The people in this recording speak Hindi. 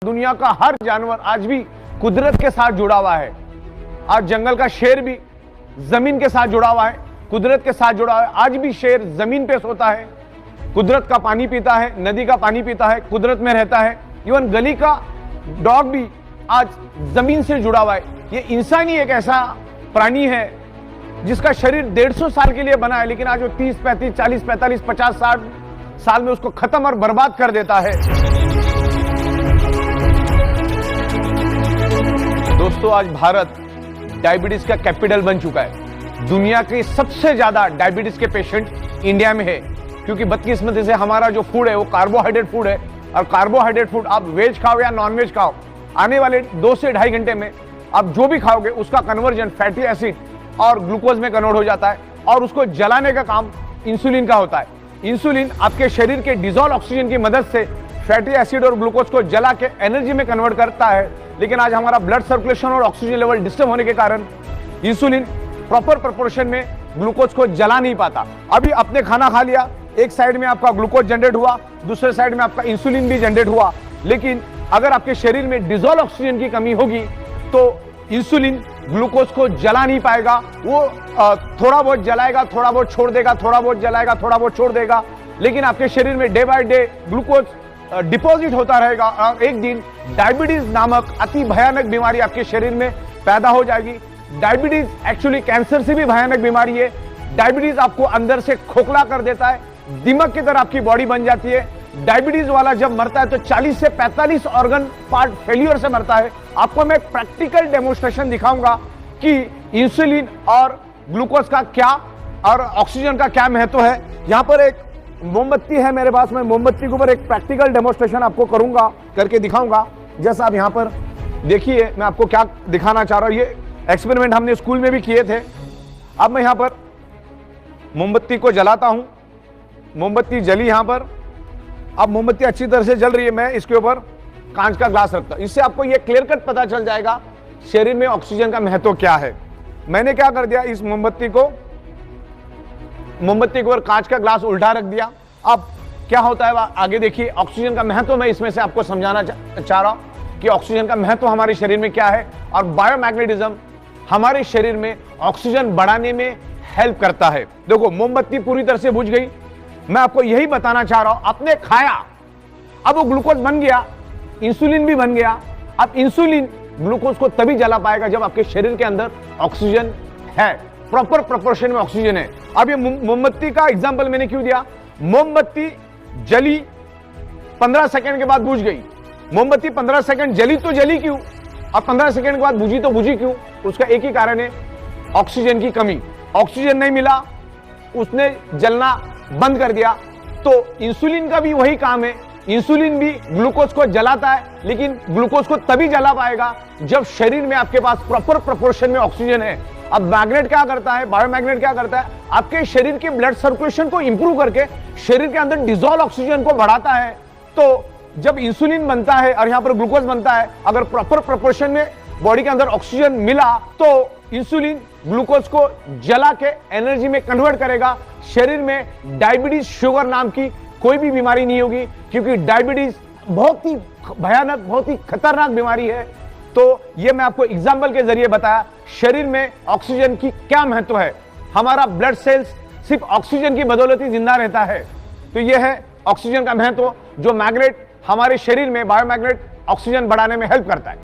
दुनिया का हर जानवर आज भी कुदरत के साथ जुड़ा हुआ है। आज जंगल का शेर भी जमीन के साथ जुड़ा हुआ है, कुदरत के साथ जुड़ा हुआ है। आज भी शेर जमीन पे सोता है, कुदरत का पानी पीता है, नदी का पानी पीता है, कुदरत में रहता है। इवन गली का डॉग भी आज जमीन से जुड़ा हुआ है। ये इंसान ही एक ऐसा प्राणी है जिसका शरीर 150 साल के लिए बना है, लेकिन आज वो 30, 35, 40, 45, 50, 60 साल में उसको खत्म और बर्बाद कर देता है। दोस्तों, आज भारत डायबिटीज का कैपिटल बन चुका है। दुनिया के सबसे ज्यादा डायबिटीज के पेशेंट इंडिया में है, क्योंकि बदकिस्मती से हमारा जो फूड है वो कार्बोहाइड्रेट फूड है। और कार्बोहाइड्रेट फूड आप वेज खाओ या नॉन वेज खाओ, आने वाले 2 से ढाई घंटे में आप जो भी खाओगे उसका कन्वर्जन फैटी एसिड और ग्लूकोज में कन्वर्ट हो जाता है, और उसको जलाने का काम इंसुलिन का होता है। इंसुलिन आपके शरीर के डिजॉल्व ऑक्सीजन की मदद से फैटी एसिड और ग्लूकोज को जला के एनर्जी में कन्वर्ट करता है। लेकिन आज हमारा ब्लड सर्कुलेशन और ऑक्सीजन लेवल डिस्टर्ब होने के कारण इंसुलिन प्रॉपर प्रोपोर्शन में ग्लूकोज को जला नहीं पाता। अभी आपने खाना खा लिया, एक साइड में आपका ग्लूकोज जनरेट हुआ, दूसरे साइड में आपका इंसुलिन भी जनरेट हुआ। लेकिन अगर आपके शरीर में डिजॉल्व ऑक्सीजन की कमी होगी तो इंसुलिन ग्लूकोज को जला नहीं पाएगा। वो थोड़ा बहुत जलाएगा, थोड़ा बहुत छोड़ देगा, थोड़ा बहुत जलाएगा, थोड़ा बहुत छोड़ देगा। लेकिन आपके शरीर में day by day glucose deposit होता रहेगा, और एक दिन डायबिटीज नामक अति भयानक बीमारी आपके शरीर में पैदा हो जाएगी। डायबिटीज एक्चुअली कैंसर से भी भयानक बीमारी है। डायबिटीज आपको अंदर से खोखला कर देता है, दिमाग की तरह आपकी बॉडी बन जाती है। डायबिटीज वाला जब मरता है तो 40 से 45 ऑर्गन पार्ट फेलियर से मरता है। आपको मैं प्रैक्टिकल डेमोन्स्ट्रेशन दिखाऊंगा कि इंसुलिन और ग्लूकोज का क्या और ऑक्सीजन का क्या महत्व है। यहाँ पर एक मोमबत्ती है मेरे पास, मैं मोमबत्ती के ऊपर एक प्रैक्टिकल डेमोन्स्ट्रेशन आपको करूंगा, करके दिखाऊंगा। जैसा आप यहाँ पर देखिए, मैं आपको क्या दिखाना चाह रहा हूँ। ये एक्सपेरिमेंट हमने स्कूल में भी किए थे। अब मैं यहाँ पर मोमबत्ती को जलाता हूँ। मोमबत्ती जली यहाँ पर। अब मोमबत्ती अच्छी तरह से जल रही है। मैं इसके ऊपर कांच का ग्लास रखता हूँ। इससे आपको ये क्लियर कट पता चल जाएगा शरीर में ऑक्सीजन का महत्व क्या है। मैंने क्या कर दिया, इस मोमबत्ती के ऊपर कांच का ग्लास उल्टा रख दिया। अब क्या होता है आगे देखिए। ऑक्सीजन का महत्व मैं इसमें से आपको समझाना चाह रहा हूं कि ऑक्सीजन का महत्व हमारे शरीर में क्या है, और बायोमैग्नेटिज्म हमारे शरीर में ऑक्सीजन बढ़ाने में हेल्प करता है। देखो, मोमबत्ती पूरी तरह से बुझ गई। मैं आपको यही बताना चाह रहा हूं, आपने खाया, अब वो ग्लूकोज बन गया, इंसुलिन भी बन गया। अब इंसुलिन ग्लूकोज को तभी जला पाएगा जब आपके शरीर के अंदर ऑक्सीजन है, प्रॉपर प्रोपोर्शन में ऑक्सीजन है। अब ये मोमबत्ती का एग्जांपल मैंने क्यों दिया, मोमबत्ती जली 15 सेकंड के बाद बुझ गई। मोमबत्ती 15 सेकंड जली तो जली क्यों, और 15 सेकंड के बाद बुझी तो बुझी क्यों? उसका एक ही कारण है, ऑक्सीजन की कमी। ऑक्सीजन नहीं मिला, उसने जलना बंद कर दिया। तो इंसुलिन का भी वही काम है। इंसुलिन भी ग्लूकोज को जलाता है, लेकिन ग्लूकोज को तभी जला पाएगा जब शरीर में आपके पास प्रॉपर प्रोपोर्शन में ऑक्सीजन है। अब मैग्नेट क्या करता है, बायोमैग्नेट क्या करता है, आपके शरीर के ब्लड सर्कुलेशन को इंप्रूव करके शरीर के अंदर डिसॉल्व ऑक्सीजन को बढ़ाता है। तो जब इंसुलिन बनता है और यहां पर ग्लूकोज बनता है, अगर प्रॉपर प्रोपोर्शन में बॉडी के अंदर ऑक्सीजन मिला तो इंसुलिन ग्लूकोज को जला के एनर्जी में कन्वर्ट करेगा। शरीर में डायबिटीज शुगर नाम की कोई भी बीमारी नहीं होगी, क्योंकि डायबिटीज बहुत ही भयानक, बहुत ही खतरनाक बीमारी है। तो ये मैं आपको एग्जाम्पल के जरिए बताया शरीर में ऑक्सीजन की क्या महत्व है। हमारा ब्लड सेल्स सिर्फ ऑक्सीजन की बदौलत ही जिंदा रहता है। तो ये है ऑक्सीजन का महत्व, जो मैग्नेट हमारे शरीर में बायोमैग्नेट ऑक्सीजन बढ़ाने में हेल्प करता है।